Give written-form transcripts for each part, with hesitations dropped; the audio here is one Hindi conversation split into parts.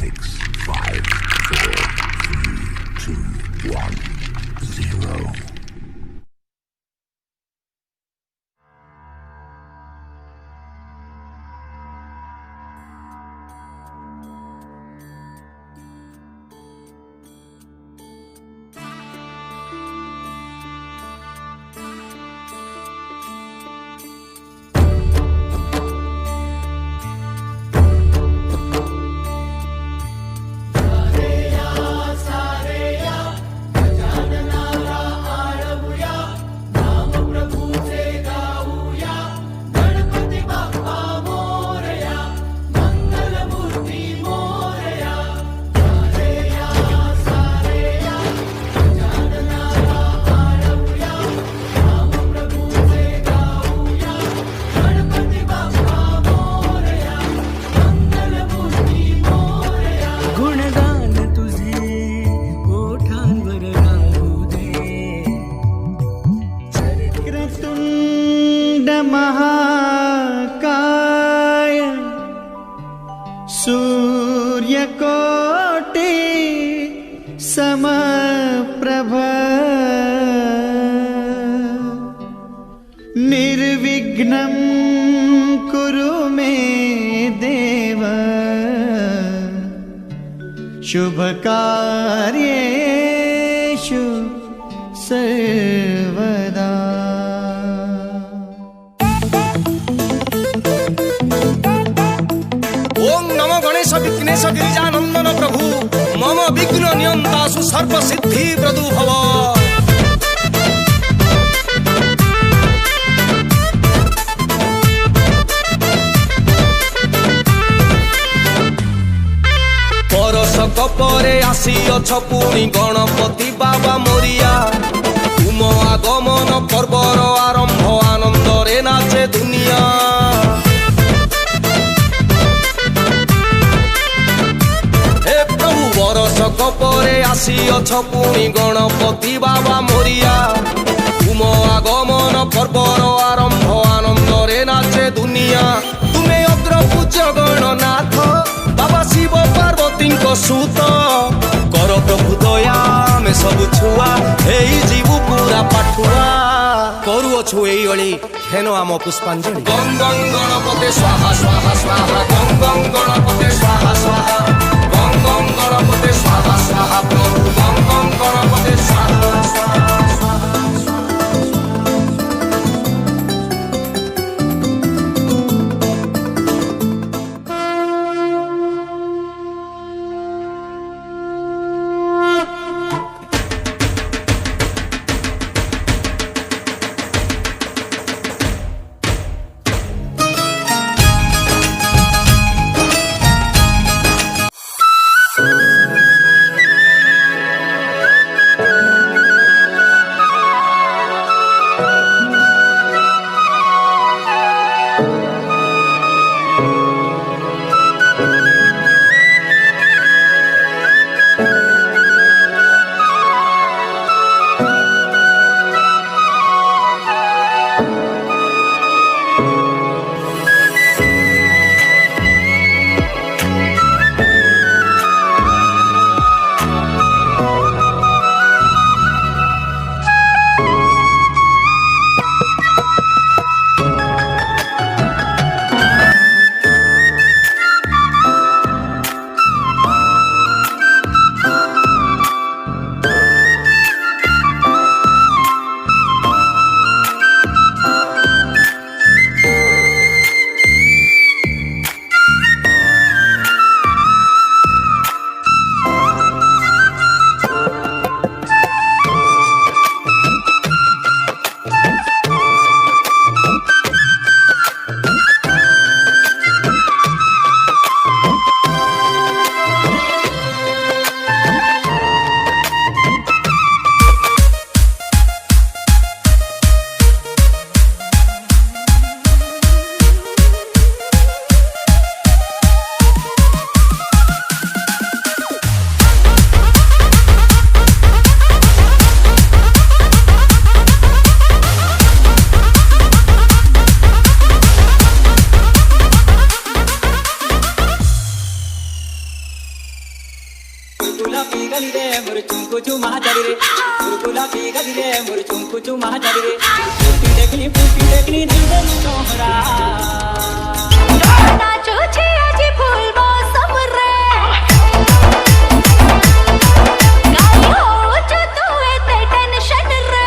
6, 5, 4, 3, 2, 1, 0. महाकाय सूर्यकोटि समप्रभ निर्विघ्नं कुरु मे देव शुभकार्येषु सर्वदा। विघ्नेश गिरिजानंदन प्रभु मम विघ्न नियंतासु सर्व सिद्धि प्रदु भव। परसक परे आसीअछ पुणी गणपति बाबा मोरिया तुम आगमन पर्वर आरंभ आनंदरे नाचे दुनिया। बरसक परे आसीअछ पुणी गणपति बाबा मोरिया तुम आगमन पर्वर आरंभ आनंदरे नाचे दुनिया। तुमे अग्र पूज्य गणनाथ बाबा शिव पार्वती सूत कर प्रभु दया में सब छुआ एई जीवु पूरा पाठुआ करुअछु एई अली हेनो आम पुष्पांजलि। गं गं गणपते स्वाहा स्वाहा स्वाहा गं गं गणपते स्वाहा स्वाहा गं गं गणपते स्वाहा स्वाहा प्रभु गं गं गणपते स्वाहा स्वाहा। ಚುಂಕುಚು ಮಾತಾಡಿರೆ ಗುರುಕುಲಾಪಿ ಗದಿರೆ ಮುರು ಚುಂಕುಚು ಮಾತಾಡಿರೆ ಪುಟ್ಟಿ ಟೆಕ್ನಿ ದಿಲ್ದಲ್ ತೋಹರಾ नाचो छे अजी फूल मौसम रे गाई हो जो तू एते टेंशन रे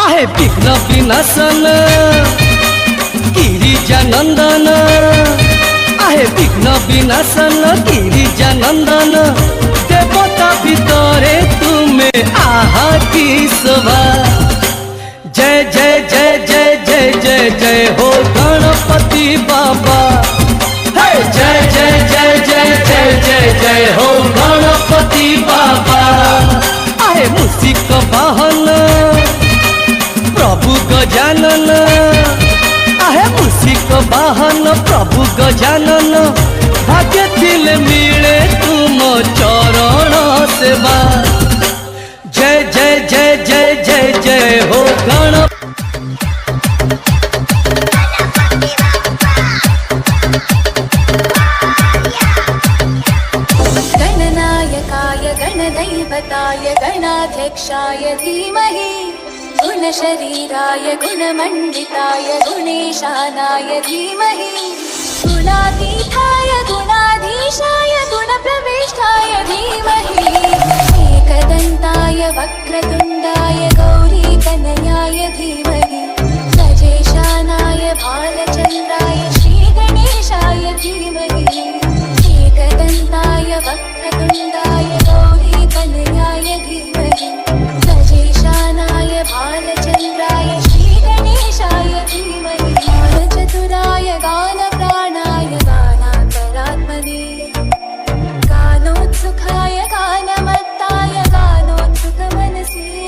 आहे विघ्न विनाशन गिरिजानंदन आहे विघ्न विनाशन गिरिजानंदन देवता भितरे तुमे आहा की शोभा जय जय जय जय जय जय जय हो गणपति बाबा हे जय जय जय जय जय जय जय हो गणपति बाबा आहे मूषिक वाहन प्रभु गजानन आहे मूषिक वाहन प्रभु गजानन भाग्य थिले मिले तुम चरण सेवा जय जय जय जय जय जय हो गण गणनायकाय गणदैवताय गणाध्यक्षाय धीमहि गुणशरीराय गुणमण्डिताय गुणेशानाय धीमहि गुणातीताय गुणाधीशाय गुणप्रविष्टाय धीमहि एकदन्ताय वक्रतुण्डाय गौरीतनयाय धीमहि सजेशानाय भालचन्द्राय श्रीगणेशाय धीमहि एकदन्ताय वक्रतुण्डाय गौरीतनयाय धीमहि सजेशानाय भालचन्द्राय श्रीगणेशाय धीमहि बालचतुराय गानप्राणाय गानान्तरात्मने गानोत्सुकाय गानमत्ताय गानोत्सुकमनसे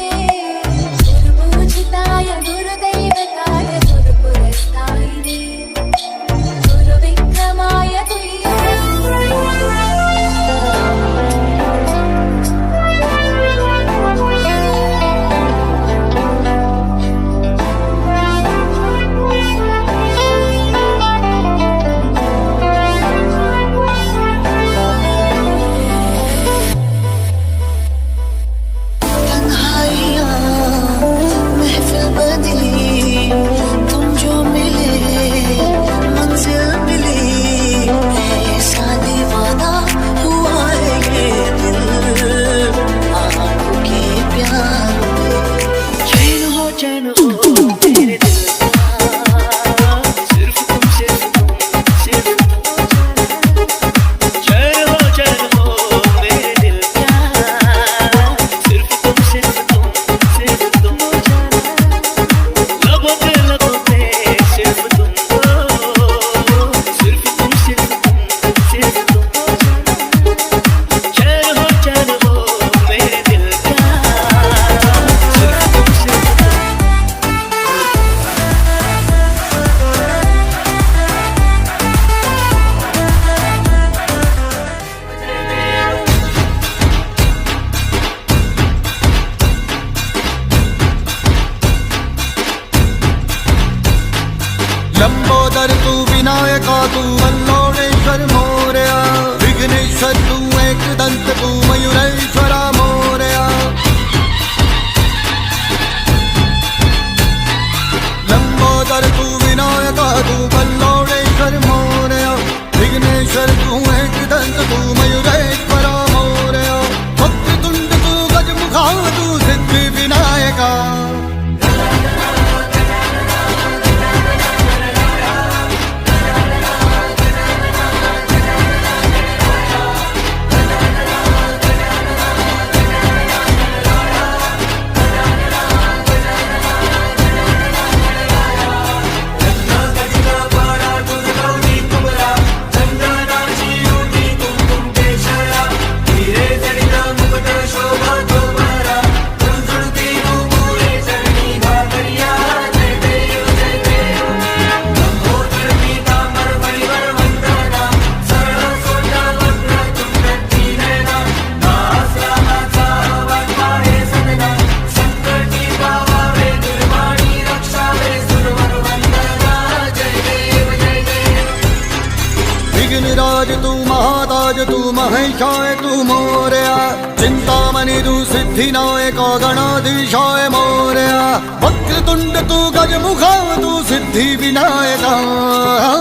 गणाधीशाय तू मोरया, चिंतामणि तू सिद्धिनायक गणाधीशाय मोरया, वक्रतुंड तू गजमुखा तू सिद्धि विनायका,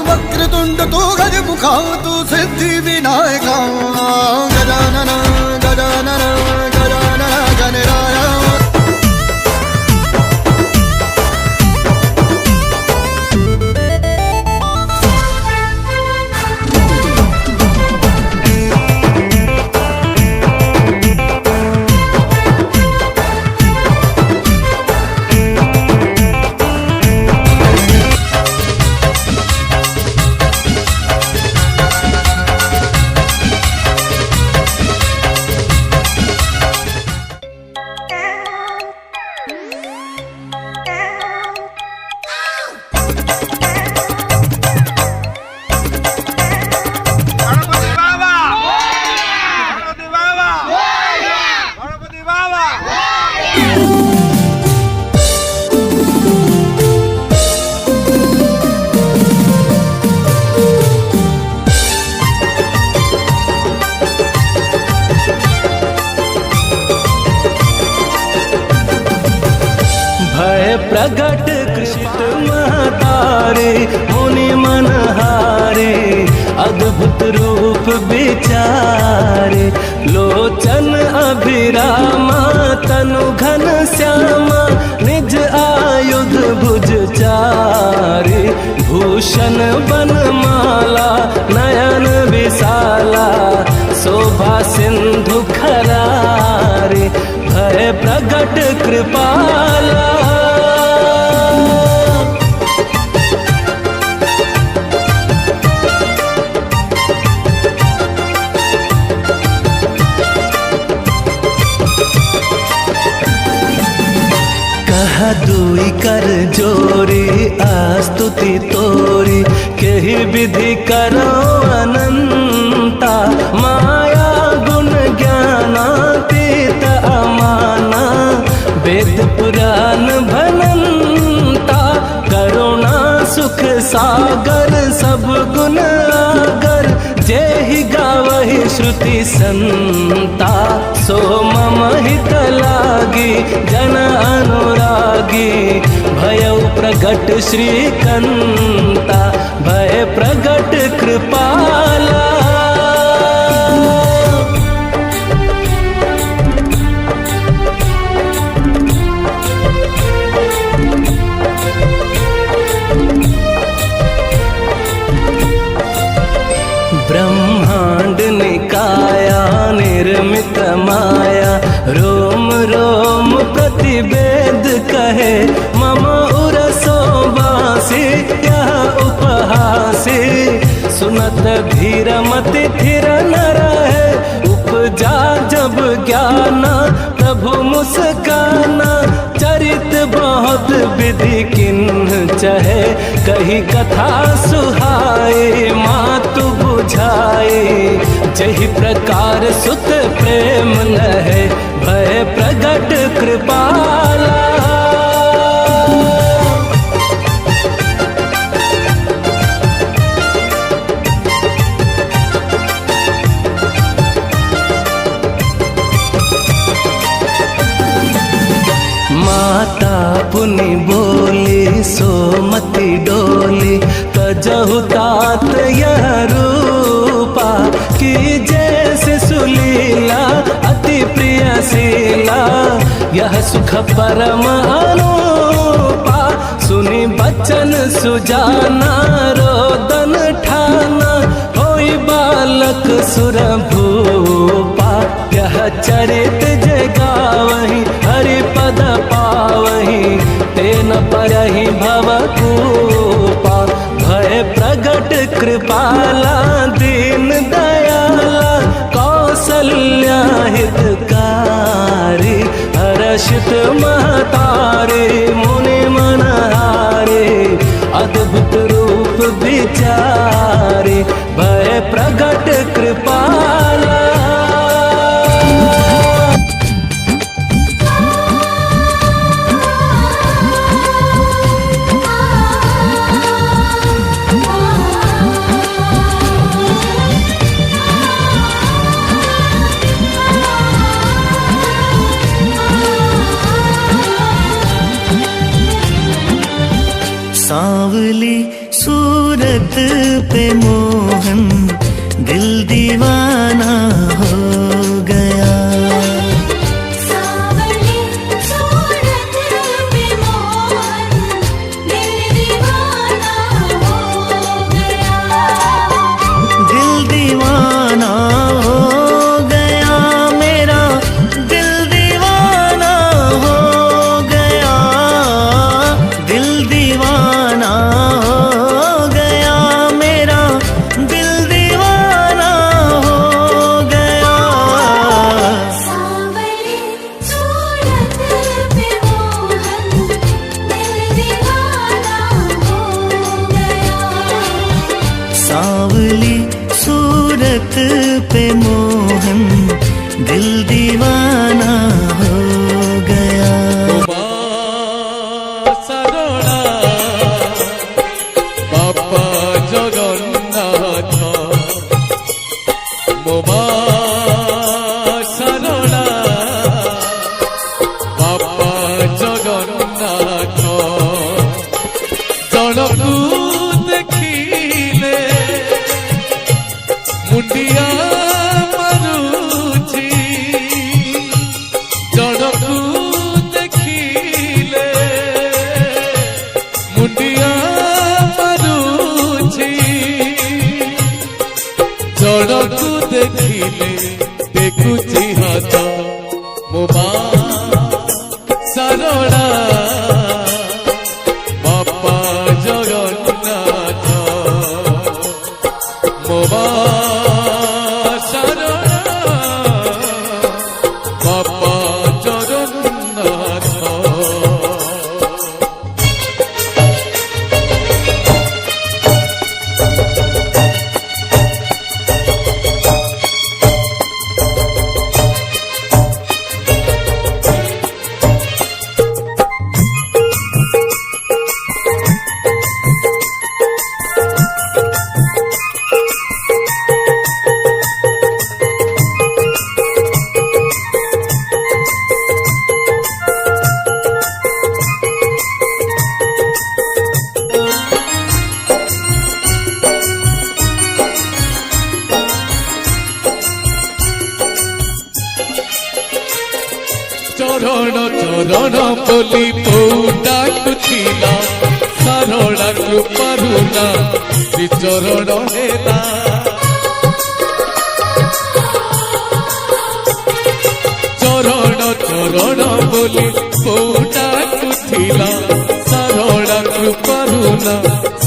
वक्रतुंड तू गजमुखा तू सिद्धि विनायका, गजानन गजानन गजानन गणराय। प्रगट कृष्ण महतारे मुनि मनहारे, अद्भुत रूप विचारे, लोचन अभिरामा तनु घन श्यामा, निज आयुध भुज चारे, भूषण बनमाला नयन विशाला, शोभा सिंधु खरारे, भय प्रगट कृपाला। दुई कर जोरी आस्तुति तोरी, केहि विधि करो अनंता, माया गुण ज्ञानातीत अमाना, वेद पुराण भनंता, करुणा सुख सागर सब गुण आगर, जेहि गावहि श्रुति संता, सो मम हित लागी जन अनुरागी, भयउ प्रगट श्रीकंता, भय प्रगट कृपाला। ब्रह्मांड निकाया निर्मित माया, रोम रोम प्रतिवेद कहे, मम उरसो बासी यह उपहासी, सुनत धीर मति थिर न रहे, उपजा जब ज्ञाना प्रभु मुस्काना, चरित बहुत विधि किन्ह चहे, कही कथा सुहाए मातु बुझाए, जहि प्रकार सुत प्रेम लहे, भय प्रगट कृपाला। माता पुनि बोली सोमति डोली, तजहु तात यह रूपा, कि जैसे सुलीला अति प्रियशीला, यह सुख परम अनुपा, सुनी बचन सुजाना रोदन ठाना, होई बालक सुर भूपा, यह चरित जगावहि हरि पद पावहि, तेन परहि भवकूपा, भय प्रगट कृपाला, दीन दयाला, कौसल्या हितकारी, हर्षित महतारे मुनि मनहारे, अद्भुत रूप विचारे, भय प्रगट कृपाला। सूरत पे मोहन दिल दीवाना हो गया। सावली सूरत पे मोहन दिल दीवाना हो गया। दिल दीवाना हो गया मेरा, दिल दीवाना हो गया। दिल दीवाना हो गया मेरा, दिल दीवाना हो गया। सावली सूरत पे मोहन दिल दीवाना हो गया। सांवली सूरत पे मोहन दिल दीवाना हो गया। সারলা বাবা জগন্নাথ মোমা সারলা বাবা জগন্নাথ জনকু দেখিলে মুন্ডিয়া মারুছি জনকু দেখিলে মুন্ডিয়া মারুছি জনকু দেখিলে দেখুছি হাত ମୋ ମା ସାରଳା ବାପା ଜଗନ୍ନାଥ ମୋ ମା ସାରଳା ବାପା ଜଗନ୍ନାଥ। চরণ চরণ বলি ডাকুছিলা সারଳା কৃপাରୁণা শ্রীচরণ হেলা। চরণ চরণ বলি ডাকুছিলা সারଳା কৃপাରୁণা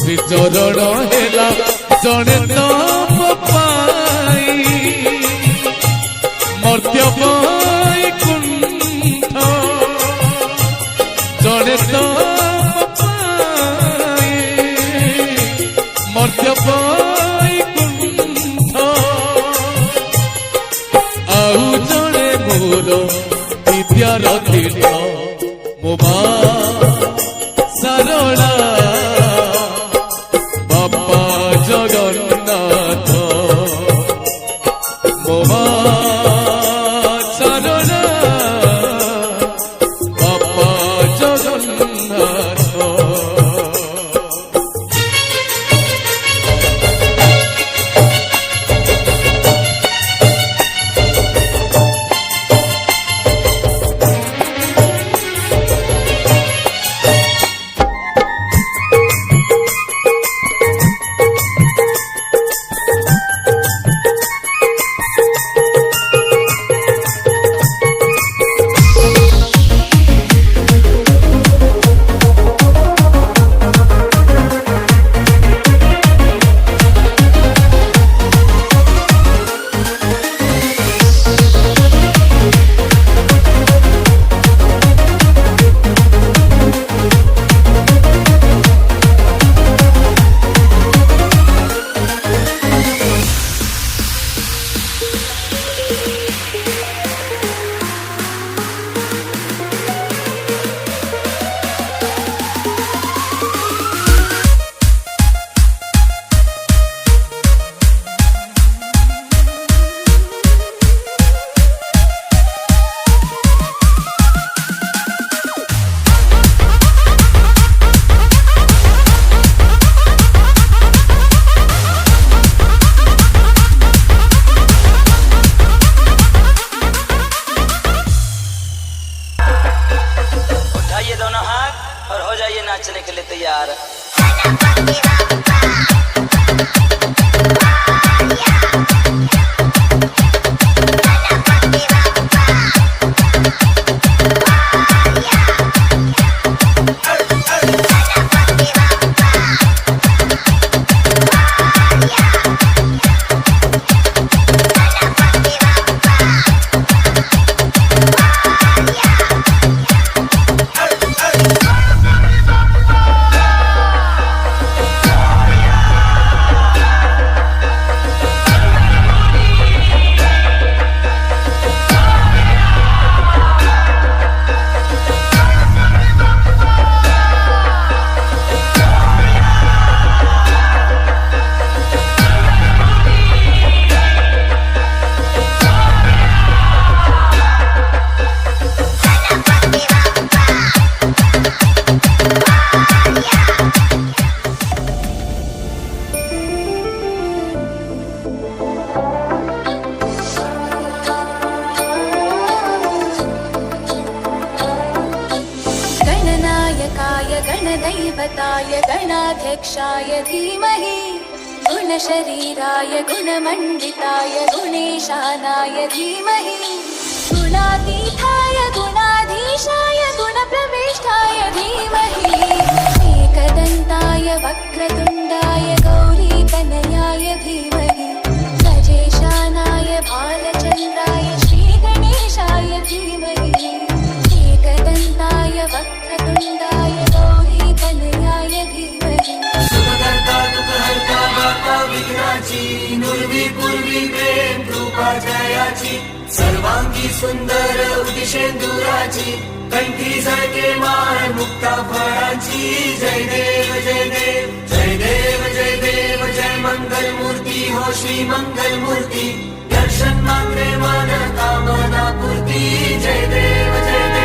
শ্রীচরণ হেলা। জনে তপ পাই মর্ତ୍য পাই জনে তপ পাই মর্ତ୍য পাই কুণ্ঠ ଆଉ ଜଣେ ମୋର ବିଦ୍ୟାର ତୀର୍ଥ ମୋ ମା ସାରଳା ବାପା ଜଗନ୍ନାଥ ମୋ ମା ସାରଳା ବାପା ଜଗନ୍ନାଥ। नाचने के लिए तैयार। गणदैवताय गणाध्यक्षाय धीमहि गुणशरीराय गुणमण्डिताय गुणेशानाय धीमहि गुणातीताय गुणाधीशाय गुणप्रविष्टाय धीमहि एकदन्ताय वक्रतुण्डाय गौरीतनयाय धीमहि गजेशानाय भालचन्द्राय श्रीगणेशाय धीमहि एकदन्ताय वक्रतुण्डाय गौरीतनयाय धीमहि सुखकर्ता दुःखहर्ता वार्ता विघ्नाची नुर्वी पूर्वी प्रेम कृपा जयाची सर्वांगी सुंदर उदिशेंदुराची कंठी झळके माळ मुक्ता फळाची जय देव जय देव जय देव जय देव जय मंगल मूर्ती हो श्री मंगल मूर्ती दर्शन मात्रे मन कामना पूर्ती जय देव जय देव।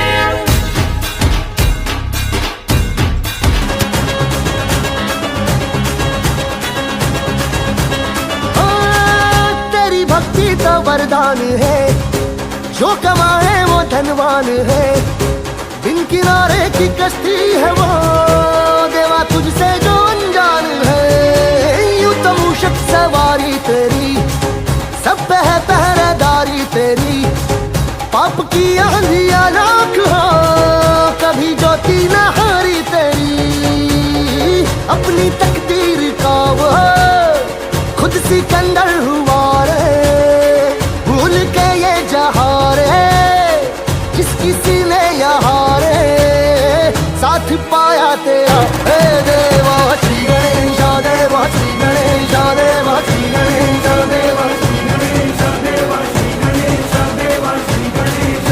भक्ति तो वरदान है, जो कमाए वो धनवान है, बिन किनारे की कश्ती है वो देवा तुझसे जो अनजान है। यूं तो मूषक सवारी तेरी, सब पे है पहरेदारी तेरी, पाप की आंधियां लाख हो कभी ज्योति न हारी तेरी। अपनी तकदीर का वो खुद सिकंदर हुआ रे, भूल के ये जहां रे, जिस किसी ने यहाँ रे साथ पाया तेरा। हे देवा श्री गणेश देवा श्री गणेश देवा श्री गणेश देवा श्री गणेश देवा श्री गणेश देवा श्री गणेश।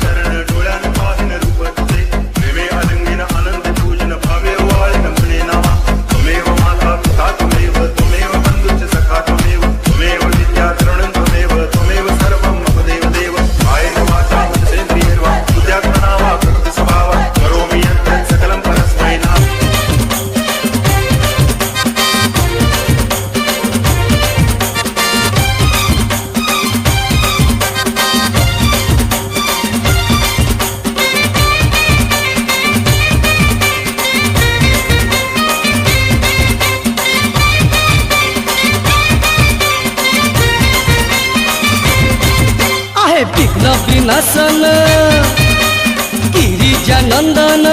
चरण डोळ्यान पाहिन रूप तुझे, प्रेमे अलिंगन आनंद पूजन भावे वाळ नमणे नामा। त्वमेव माता पिता त्वमेव, त्वमेव बंधुश्च सखा त्वमेव, त्वमेव विद्या तरुणं त्वमेव, त्वमेव सर्वं मम देव देव। कायेन वाचा मनसेन्द्रियैर्वा बुद्ध्यात्मना वा प्रकृति स्वभावात् करोमि यत् सकलं परस्मै नमः। आहे विघ्न विनाशन गिरिजानंदन,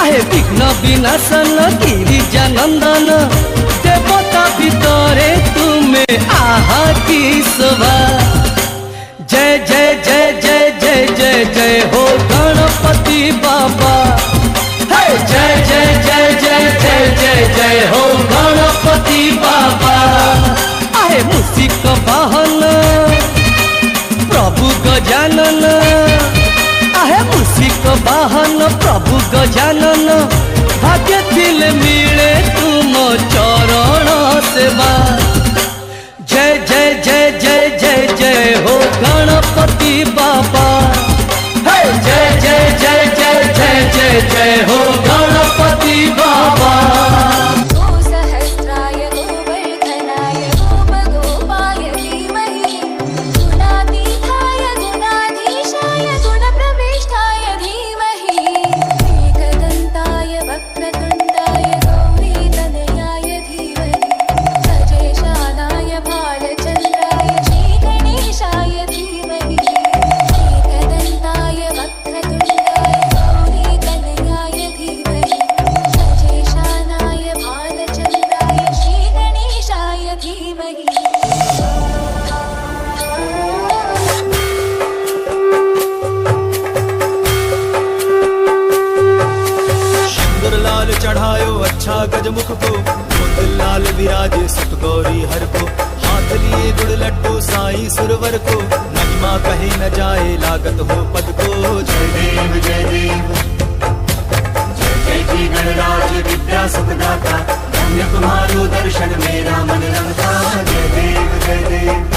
आहे विघ्न विनाशन गिरिजानंदन, देवता भितरे तुम्हें आहा की शोभा। जय जय जय जय जय जय जय हो गणपति बाबा। हे जय जय जय जय जय जय जय हो गणपति बाबा। आहे मूषिक वाहन प्रभु गजानन, आहे मूषिक वाहन प्रभु गजानन, भाग्य थिले मिले तुम चरण सेवा। जय जय जय जय जय जय हो गणपति बाबा। हे जय जय जय जय जय जय जय हो गणपति बाबा। गोसहस्राय गोवर्धनाय गोपगोपाय धीमहि गुणातीताय गुणाधीशाय गुणप्रविष्टाय चढ़ायो अच्छा गजमुख को, कुंदन लाल विराजे सुत गौरी हर को, हाथ लिए गुड़ लड्डू साईं सुरवर को, महिमा कहीं न जाए लागत हो पद को। जय देव जय देव, जय जय जी गणराज विद्या सुखदाता, धन्य तुम्हारो दर्शन मेरा मन रंगता। जय देव जय देव।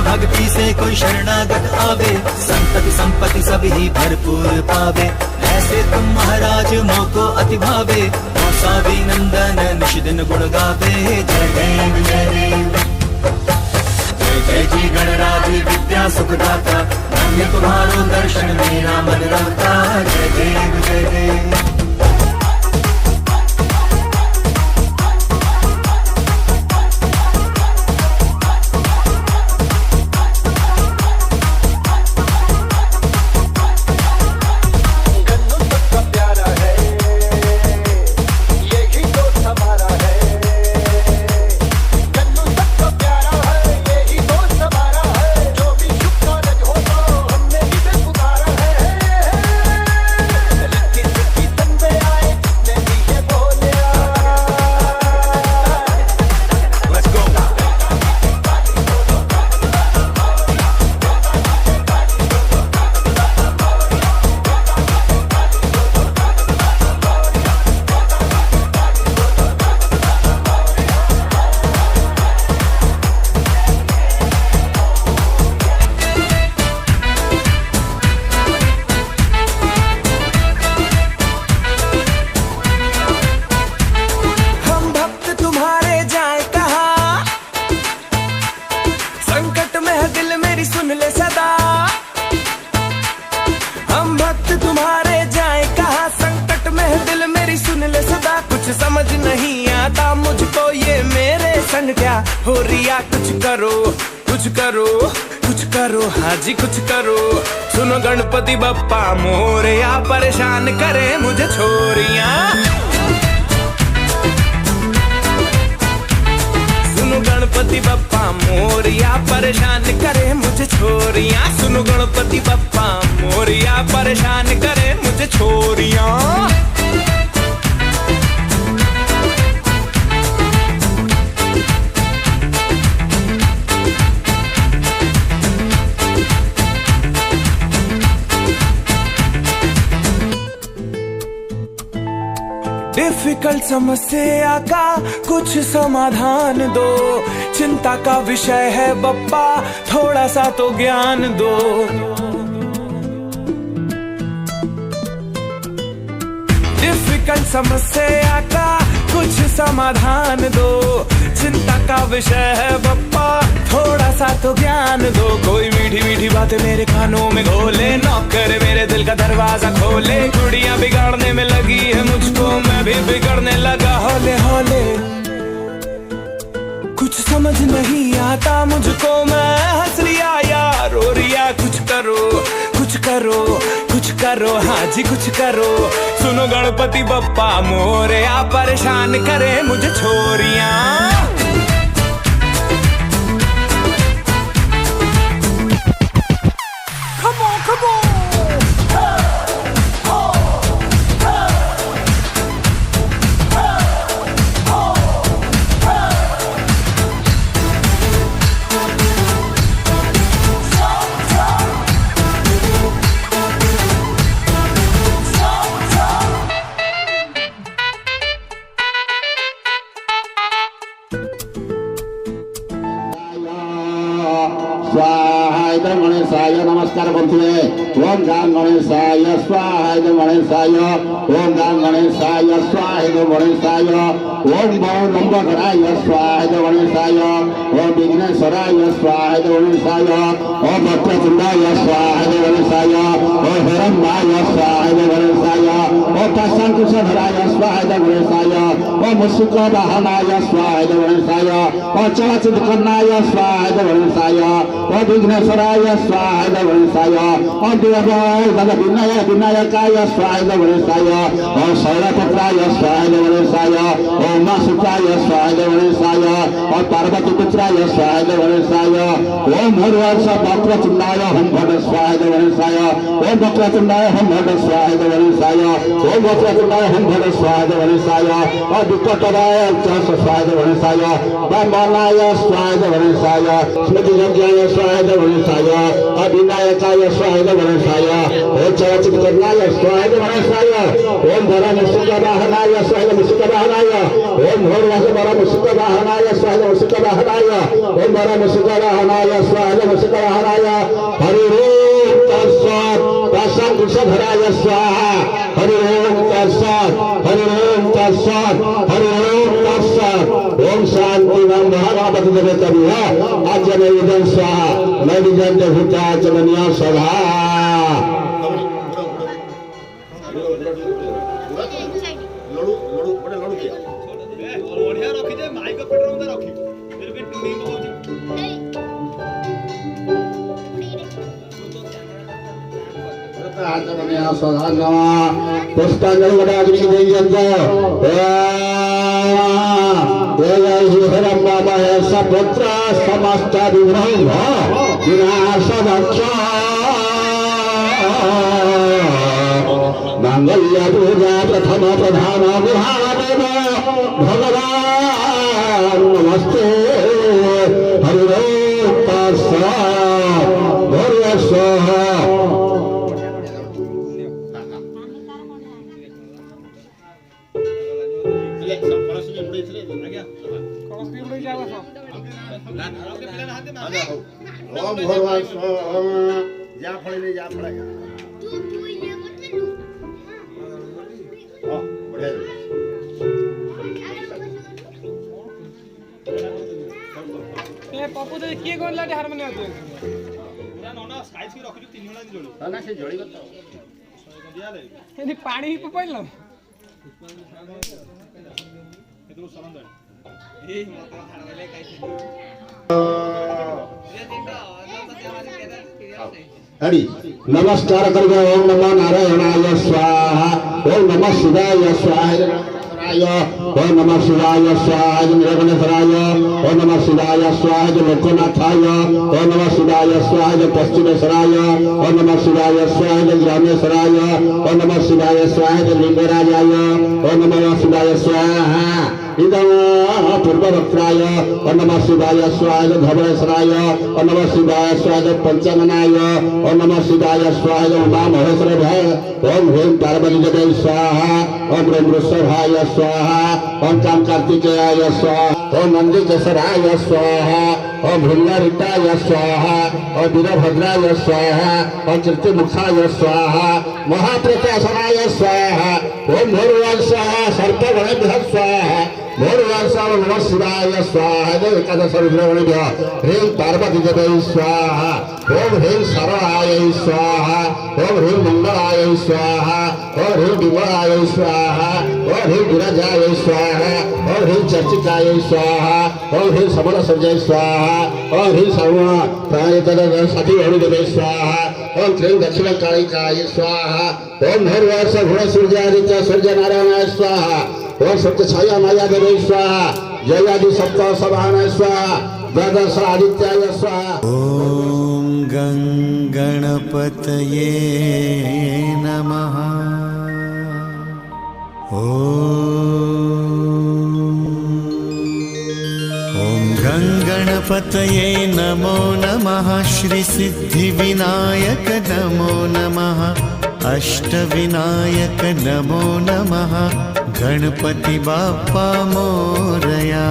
भक्ति से कोई शरणागत आवे, संतति संपत्ति सब ही भरपूर पावे, ऐसे तुम महाराज मोको अति भावे, मौसावी नंदन निश दिन गुण गावे। जय देव जय देव, जय जय जी गणराज विद्या सुखदाता, धन्य तुम्हारो दर्शन मेरा मन रंगता। जय देव जय देव। समझ नहीं आता मुझको ये मेरे संग क्या हो रिया, कुछ करो कुछ करो कुछ करो, हाँ जी कुछ करो। सुनो गणपति बप्पा मोरया, परेशान करे मुझे छोरियां। सुनो गणपति बप्पा मोरया, परेशान करे मुझे छोरियां। सुनो गणपति बप्पा मोरया, परेशान करे मुझे छोरियां। डिफिकल्ट समस्या का कुछ समाधान दो, चिंता का विषय है बप्पा थोड़ा सा तो ज्ञान दो। डिफिकल्ट समस्या का कुछ समाधान दो, चिंता का विषय है बप्पा थोड़ा सा तो ज्ञान दो। कोई मीठी मीठी बातें मेरे कानों में घोले, नौकर मेरे दिल का दरवाजा खोले। गुड़िया बिगाड़ने में लगी है मुझको, मैं भी बिगड़ने लगा हौले हौले। कुछ समझ नहीं आता मुझको, मैं हंस रिया या रो रिया। कुछ करो कुछ करो कुछ करो, हाँ जी कुछ करो। सुनो गणपति बप्पा मोरया, परेशान करे मुझे छोरियां। स्वाहाय गणेशाय नमस्कार बोलते। ओम गां गणेशाय स्वाहाय गणेशाय, ओम गां गणेशाय स्वाहाय गणेशाय, ओम गौ लंबोदराय स्वाहाय गणेशाय, ओम विघ्नेश्वराय स्वाहाय गणेशाय, ओम भक्तचंदाय स्वाहाय गणेशाय, ओम हिरण्याय स्वाहाय गणेशाय, ओम तस्यांकुशधराय स्वाहाय गणेशाय, ओम मुसुक वाहनाय स्वाहाय गणेशाय, ओम चलचित्रकर्णाय स्वाहाय गणेशाय, ओम विघ्नेश्वराय स्वाहाय गणेशाय ओम विनायक विनायकाय स्वाहा गणेशाय ओम शैलपुत्राय स्वाहा गणेशाय ओम मासुत्राय स्वाहा गणेशाय ओम पार्वती पुत्राय स्वाहा गणेशाय ओम भूर्वर्ष वक्रतुंडाय हम भट स्वाहा गणेशाय ओम वक्रतुंडाय हम भट स्वाहा गणेशाय ओम वक्रतुंडाय हम भट स्वाहा गणेशाय और विकटराय स्वाहा गणेशाय ब्रह्मणाय स्वाहा गणेशाय स्मृतिजन्याय स्वाहा गणेशाय विनायकाय स्वाहा गणेशाय ओम चलचित्रकर्णाय स्वाहा गणेशाय ओम वरमुषिकवाहनाय स्वाहा मुषिकवाहनाय ओम भूर्वर्ष वरमुषिकवाहनाय स्वाहा मुषिकवाहनाय ओम वरमुषिकवाहनाय स्वाहा मुषिकवाहनाय हरि ओम तत्सत् तत्सङ्कुशधराय स्वाहा हरि ओम तत्सत् हरि ओम तत्सत् हरि ओम तत्सत् ओम शांति नाम महागणपति देवतभ्यः आज्ञामेदं स्वाहा नैवेद्यं भूता चमनीय सभा पुष्पांजलि गणाग्नि देयन्तो सपुत्र समस्त विभ्रम विनाशदक्ष मांगल्य पूजा प्रथम प्रधान गुहादेव भगवान नमस्ते हरि ओम तत्सत् भूर्भुवः स्वः ओम भगवान ओम जा फळे नहीं जा फळे बढ़िया ए पप्पू दे किए कोन लाटे हारमोनियम आते पूरा नोना साइज की रखि 3 होला जोड़ी ना से जोड़ी गत दिया ले एनी पानी ही पपइल एतो सरन दे ए मत हारवेले काई हरि नमस्कार करके ओम नमो नारायणाय स्वाहा ओम नमः शिवाय स्वाहा ओम नमः शिवाय स्वाहा नीलकंठेश्वराय ओम नमः शिवाय स्वाहा लोकनाथाय ओम नमः शिवाय स्वाहा पश्चिमेश्वराय ओम नमः शिवाय स्वाहा रामेश्वराय ओम नमः शिवाय स्वाहा लिंगराजाय ओम नमः शिवाय स्वाहा इदं पूर्ववक्त्राय ओम नमः शिवाय स्वाहा धवलेश्वराय ओम नमः शिवाय स्वाहा पंचमनाय ओम नमः शिवाय स्वाहा उमा महेश्वराय ओम ह्रीं पार्वती देवी स्वाहा ओम ह्रीं वृषभाय स्वाहा ओम काम कार्तिकेयाय स्वाहा ओम नंदीकेशराय स्वाहा ओम भृंगारिताय स्वाहा ओम वीरभद्राय स्वाहा ओम कीर्तिमुखाय स्वाहा महाप्रकाशनाय स्वाहा ओम भूर्भुवः सर्पगणेभ्यः स्वाहा भूर्भुवः नमः शिवाय स्वाहा एकादश रुद्रगणेभ्यः ह्रीं पार्वती देवी स्वाहा ओम ह्रीं सरलाय स्वाहा ओम ह्रीं मंगलाय स्वाहा ओम ह्रीं विमलाय स्वाहा ओम ह्रीं विराजाय स्वाहा ओम ह्रीं चर्चिकाय स्वाहा ओम ह्रीं समरसर्जय स्वाहा ओम ह्रीं सर्व प्राणितद सती हरिदेवे स्वाहा ओम ह्रीं दक्षिणकालिकाय स्वाहा ओम भूर्भुवः गुणसूर्यादित्य सूर्यनारायणाय स्वाहा ओम सत्यछाया माया देवी स्वाहा जयादि सप्त सभानाय स्वाहा द्वादश आदित्याय स्वाहा ॐ गणपतये नमः ॐ गणपतये नमो नमः श्री सिद्धिविनायक नमो नमः अष्टविनायक नमो नमः गणपति बाप्पा मोरया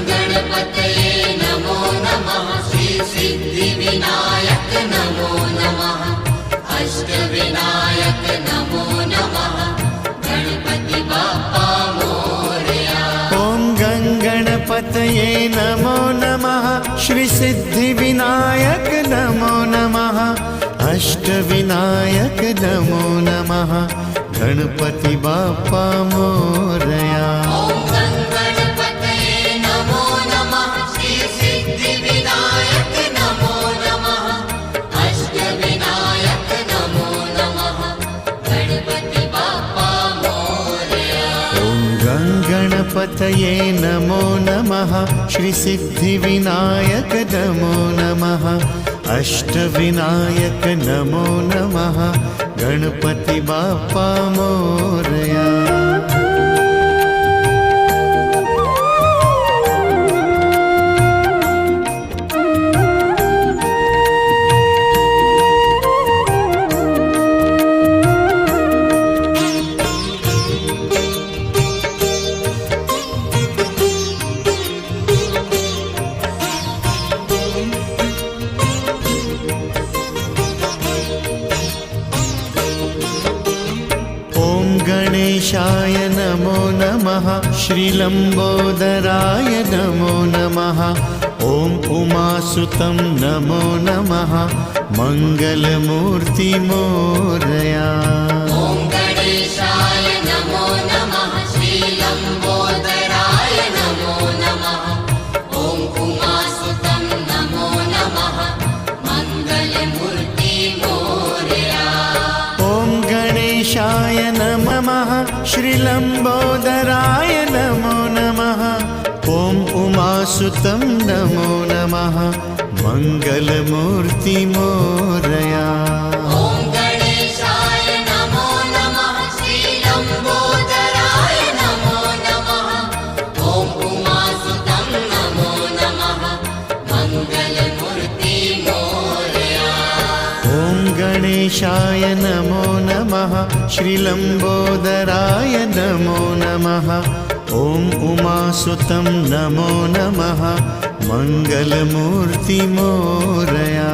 गणपतये नमो नमः श्री सिद्धिविनायक नमो नमः अष्टविनायक नमो नमः गणपति बाप्पा मोरया ॐ गणपतये नमो नमः श्री सिद्धिविनायक नमो नमः अष्टविनायक नमो नमः गणपति बाप्पा मोरया गणपतये नमो नमः श्री सिद्धिविनायक नमो नमः गणपतये नमो नमः श्री सिद्धिविनायक नमो नमः अष्टविनायक नमो नमः गणपति बाप्पा मोरया। गणेशाय नमो नमः श्रीलंबोदराय नमो नमः ॐ उमासुतं नमो नमः मंगलमूर्ति मोरया। ॐ गणेशाय नमो नमः श्रीलंबोदराय नमो नमः ॐ उमासुतं नमो नमः मंगलमूर्ति मोरया। ॐ गणेशाय नमः श्रीलंबोदराय नमो नमः ॐ उमासुतं नमो नमः मंगलमूर्ति मोरया। ॐ गणेशाय नमो नमः श्रीलंबोदराय नमो नमः ॐ उमासुतं नमो नमः मंगलमूर्ति मोरया। ॐ गणेशाय नमो नमः श्रीलंबोदराय नमो नमः ॐ उमासुतं नमो नमः मंगलमूर्ति मोरया।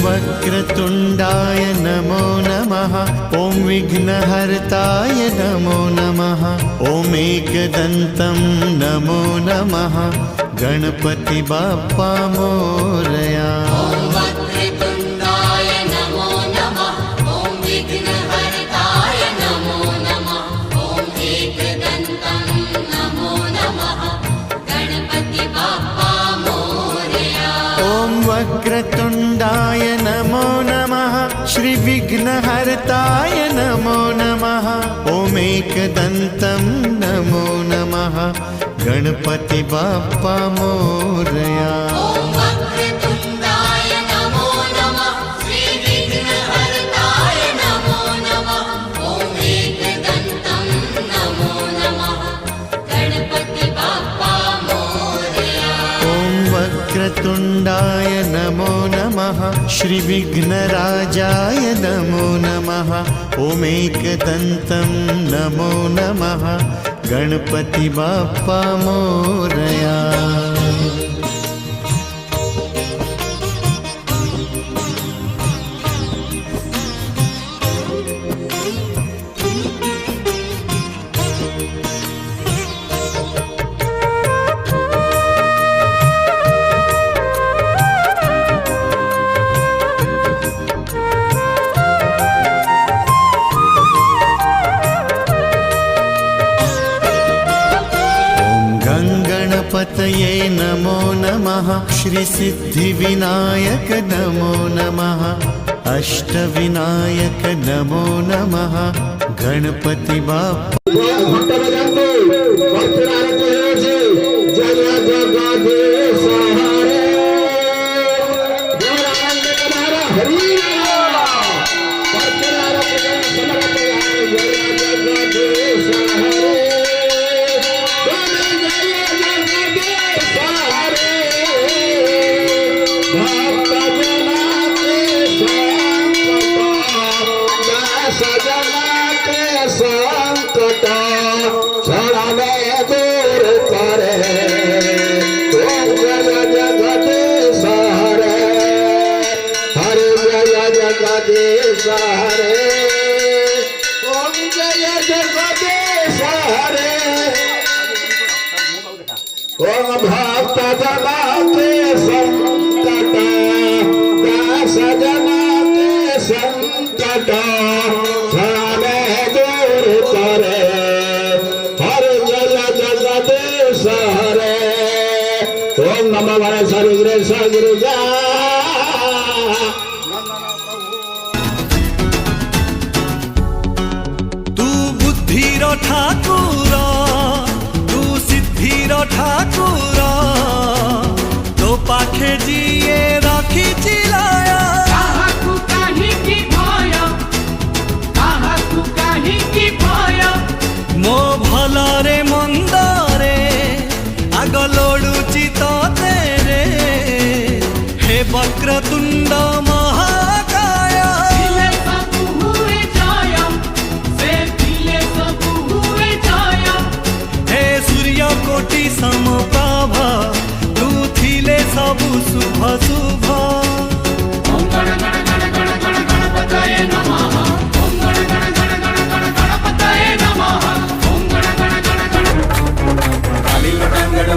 वक्रतुण्डाय नमो नमः ॐ विघ्नहर्ताय नमो नमः ॐ एकदन्तं नमो नमः गणपति बाप्पा मोरया। ॐ वक्रतुण्डाय नमो नमः ॐ विघ्नहर्ताय नमो नमः ॐ एकदन्तं नमो नमः गणपति बाप्पा मोरया। ॐ वक्रतुण्डाय नमो नमः श्री विघ्नहर्ताय नमो नमः ॐ एकदन्तं नमो नमः गणपति बाप्पा मोरया। ॐ वक्रतुण्डाय नमो नमः श्री विघ्नहर्ताय नमो नमः ॐ एकदन्तं नमो नमः गणपति बाप्पा मोरया। ॐ वक्रतुण्डाय नमो नमः श्री विघ्नराजाय नमो नमः ॐ एकदन्तं नमो नमः गणपति बाप्पा मोरया। गणपतये नमो नमः श्री सिद्धिविनायक नमो नमः अष्टविनायक नमो नमः गणपति बाप्पा। भक्त जना के संकट दास जना के संकट भरे सरि गिरे स गिरिजा तू बुद्धिर ठाकुर तू सिद्धिर ठाकुर तो पाखे जिए रखी चिलाया मो भलरे मंदरे आग लोड़ुची तो तेरे हे वक्रतुंड महाकाय हे सूर्य कोटि समप्रभा तू थिले सबु शुभ शुभ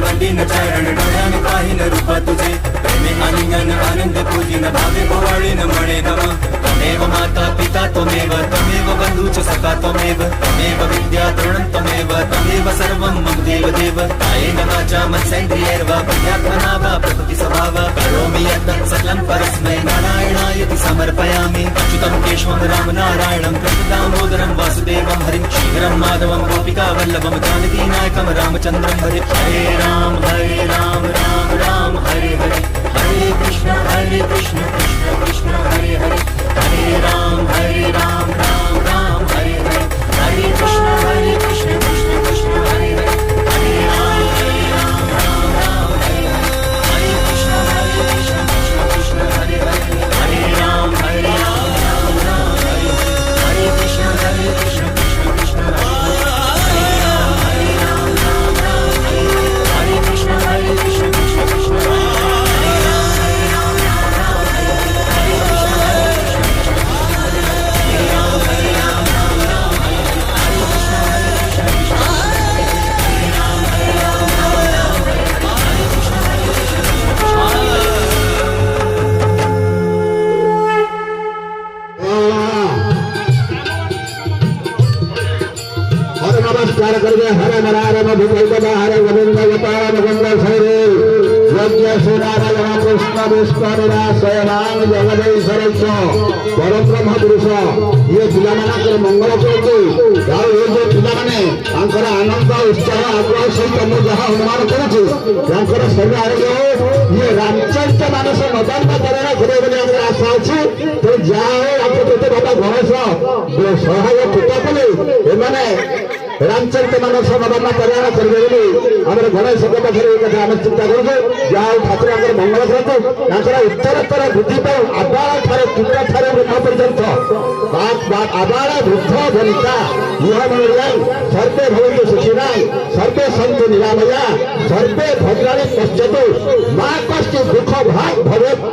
वंदीन चरण डोळ्यान पाहिन रूप तुझे प्रेमे आलिंगन आनंद पूजिन भावे पोवाळीन म्हणे नम त्वमेव माता पिता त्वमेव त्वमेव बंधू च सखा त्वमेव त्वमेव विद्या द्रोणं त्वमेव त्वमेव सर्वं मम देव देव कायेन वाचा मनसेन्द्रियैर्वा बुद्ध्यात्मना वा प्रकृति स्वभाव करोमि यत् सकलं परस्मै नारायणायति समर्पयामि अच्युतं केशवं राम नारायणं कृष्णं दामोदरं वासुदेवं हरिं श्रीधरं माधवं गोपिका वल्लभं जानकी नायकं रामचन्द्रं हरे हरे राम राम राम हरे हरे हरे कृष्ण कृष्ण कृष्ण हरे हरे हरे राम राम राम हरे हरे हरे कृष्ण कृष्ण कृष्ण हरे हरे हरे राम राम हरे हरे हरे कृष्ण कृष्ण कृष्ण हरे हरे हरे राम राम हरे हरे हरे कृष्ण कृष्ण कृष्ण हरे हरे हरे राम राम हरे कृष्ण कृष्ण कृष्ण नमस्कार करके हरे मरारम भूपैतम हरे गोविंद गोपाल मुकुंद शैरे यज्ञ श्रीनारायण कृष्ण विष्णु निराशयनाम जगदीश्वरस्य परब्रह्म पुरुष ये पिलामानकर मंगल करते ଆଉ ଏ ଯୋଉ ପିଲାମାନେ ତାଙ୍କର ଆନନ୍ଦ ଉତ୍ସାହ ଆଗ୍ରହ ସହିତ ମୁଁ ଯାହା ଅନୁମାନ କରୁଛି ତାଙ୍କର ଶରୀର ଆରୋଗ୍ୟ ଇଏ ରାମଚରିତ ମାନସ ନବାନ୍ନ କରଣ କରିବେ ବୋଲି ଆମର ଆଶା ଅଛି ତ ଯାହା ହଉ ଆପଣ କେତେ ବାବା ଗଣେଶ ସହାୟ କୃପା କଲେ ଏମାନେ ରାମଚରିତ ମାନସ ନବାନ୍ନ କରଣ କରିବେ ବୋଲି ଆମର ଗଣେଶଙ୍କ ପାଖରେ ଏ କଥା ଆମେ ଚିନ୍ତା କରୁଛୁ ଯାହା ହଉ ଠାକୁରଙ୍କର ମଙ୍ଗଳ କରନ୍ତୁ ତାଙ୍କର ଉତ୍ତରୋତ୍ତର ବୃଦ୍ଧି ପାଇଁ ଆବାଳ ଠାରୁ କୀଟ ଠାରୁ ବୃଦ୍ଧ ପର୍ଯ୍ୟନ୍ତ ଆବାଳ ବୃଦ୍ଧ ବନିତା सर्वे भवन्तु सुखिनः सर्वे सन्तु निरामया सर्वे भद्राणि पश्यतु मा कश्चित् दुःख भाग भवेत्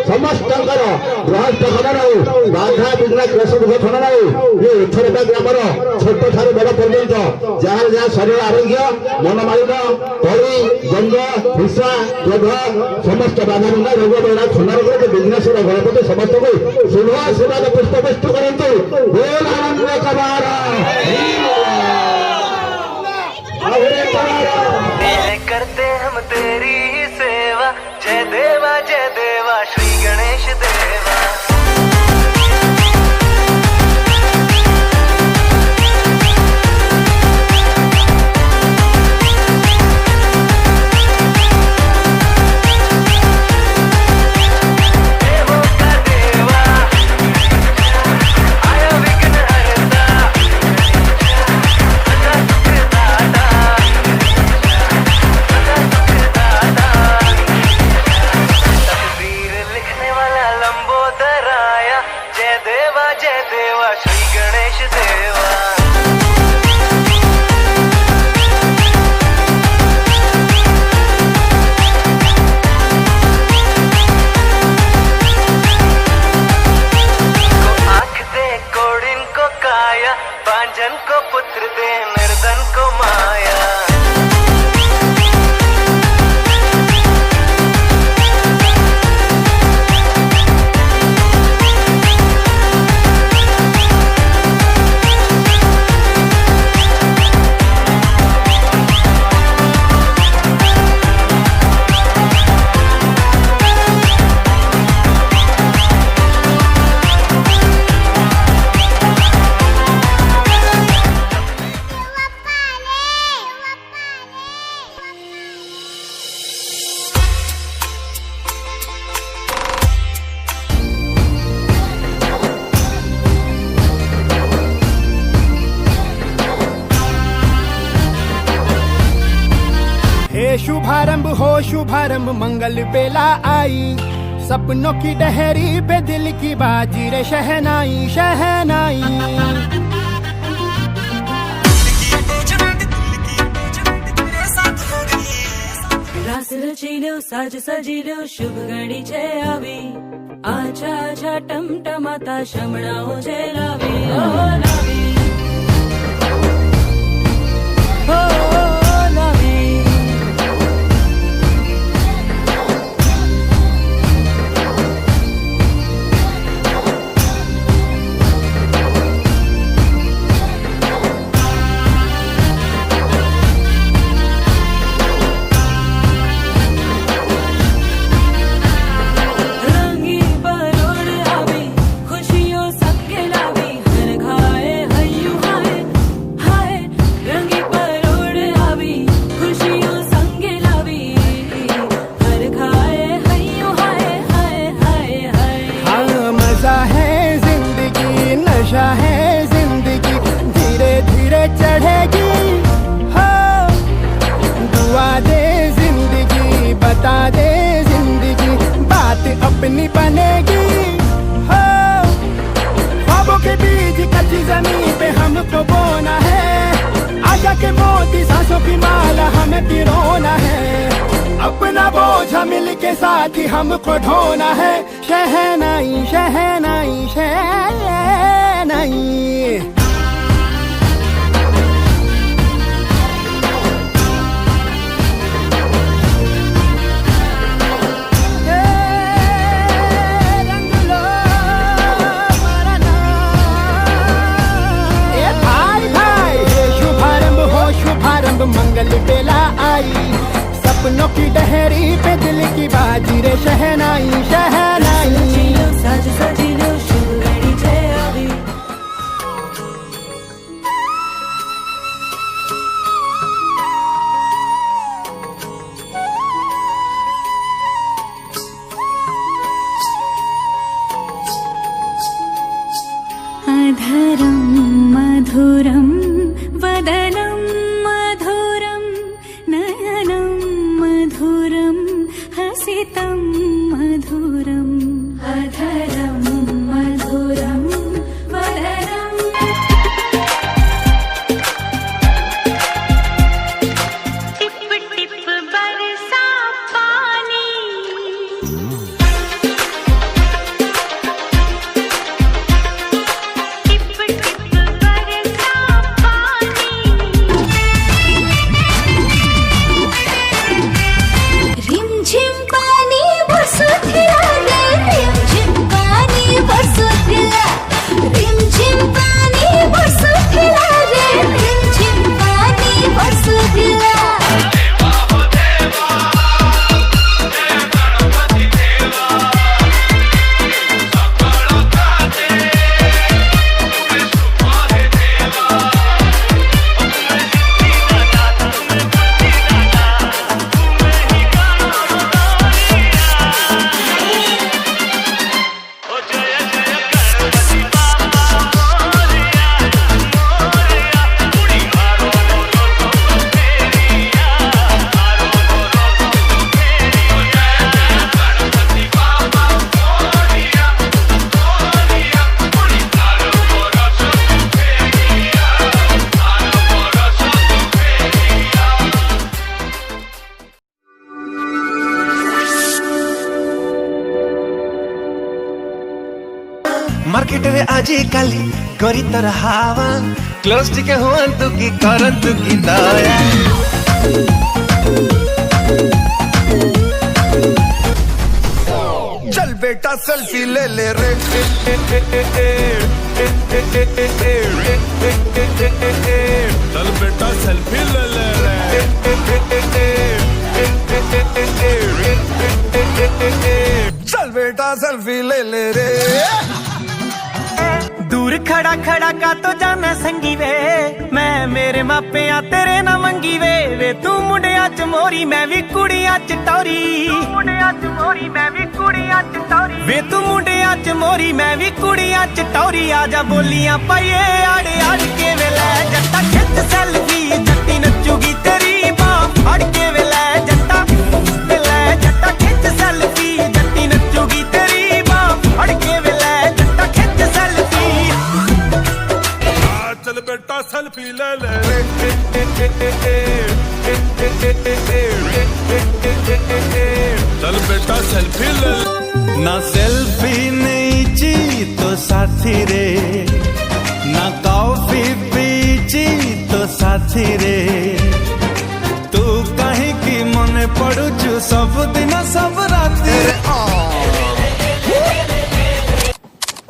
समस्तଙ୍କର ଗୃହସ୍ଥ ଖଣ୍ଡନ ହଉ ବାଧା ବିଘ୍ନ କ୍ଲେଶ ଦୁଃଖ ଖଣ୍ଡନ ହଉ ଏ ଏଥରକା ଗ୍ରାମର ଛୋଟ ଠାରୁ ବଡ଼ ପର୍ଯ୍ୟନ୍ତ ଯାହାର ଯାହା ଶରୀର ଆରୋଗ୍ୟ ମନମାଳିନ କଳି ଦ୍ୱନ୍ଦ ହିଂସା କ୍ରୋଧ ସମସ୍ତ ବାଧା ବିଘ୍ନ ରୋଗ ବେଳା ସୁନ୍ଦର କରି ବିଘ୍ନେଶ୍ୱର ଗଣପତି ସମସ୍ତଙ୍କୁ ଶୁଭ ଆଶୀର୍ବାଦ ପୁଷ୍ପପୁଷ୍ଟ କରନ୍ତୁ ବୋଲ ଆନନ୍ଦ କବାର करते हम तेरी ही सेवा जय देवा श्री गणेश देवा श्री गणेश देवा आँख दे कोड़िन को काया बांझन को पुत्र दे निर्धन को माया शुभारंभ हो शुभारंभ मंगल बेला आई, सपनों की डहरी पे दिल की बाजी रे शहनाई शहनाई। रास रचिलो साज सजिलो शुभ घड़ी छे आवी, आछा आछा टमटमाता शमणाओ छे लावी ओ लावी ओ लावी। अपनी बनेगी हो, ख्वाबों के बीज कच्ची जमीन पे हमको बोना है, आशा के मोती सांसों की माला हमें पिरोना है, अपना बोझ मिल के साथ ही हमको ढोना है। शहनाई शहनाई शहनाई। मंगल बेला आई, सपनों की डहरी पे दिल की बाजी रे शहनाई शहनाई। साज सजिलो शुभ घड़ी छे आवी। अधरं मधुरं वदनं मधुरं नयनं मधुरं हसितं मधुरम् अधरं मधुरं वदनं। टिप टिप बरसा पानी, मार्केट रे आजिकाली करी तर हावा, क्लोज टिके हुअंतु की करंतु की दया। चल बेटा सेल्फी ले ले रे, चल बेटा सेल्फी ले ले रे, चल बेटा सेल्फी ले ले रे। दूर खड़ा खड़ा का तो जाना संगी वे, मैं मेरे मापिया तेरे ना मंगी वे। वे तू मुंडिया च मोरी मैं भी कुड़िया च टौरी, मुंडिया च मोरी मैं भी कुड़िया च टौरी। वे तू मुंडिया च मोरी मैं भी कुड़िया च टौरी। आजा बोलियां पाइए आड़े आड़ के वेले, जट्टा खिच सेल्फी जट्टी नचूगी तेरी बाह फड़ के वेले, जट्टा सेल्फी ले ले चल बेटा सेल्फी ले ना सेल्फी नहीं ची तो साथी रे, ना कॉफी पीची तो साथी रे, तू कहीं की मने पड़ुचु सब दिन सब राती रे।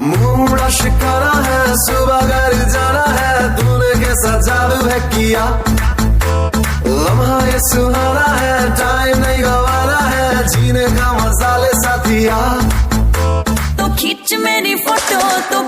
मूड शिकारा है, सुबह घर जाना है, तूने कैसा जादू है किया, लम्हा ये सुहाना है, टाइम नहीं गवाना है, जीने का मजा ले साथिया। तो खींच मेरी फोटो, तो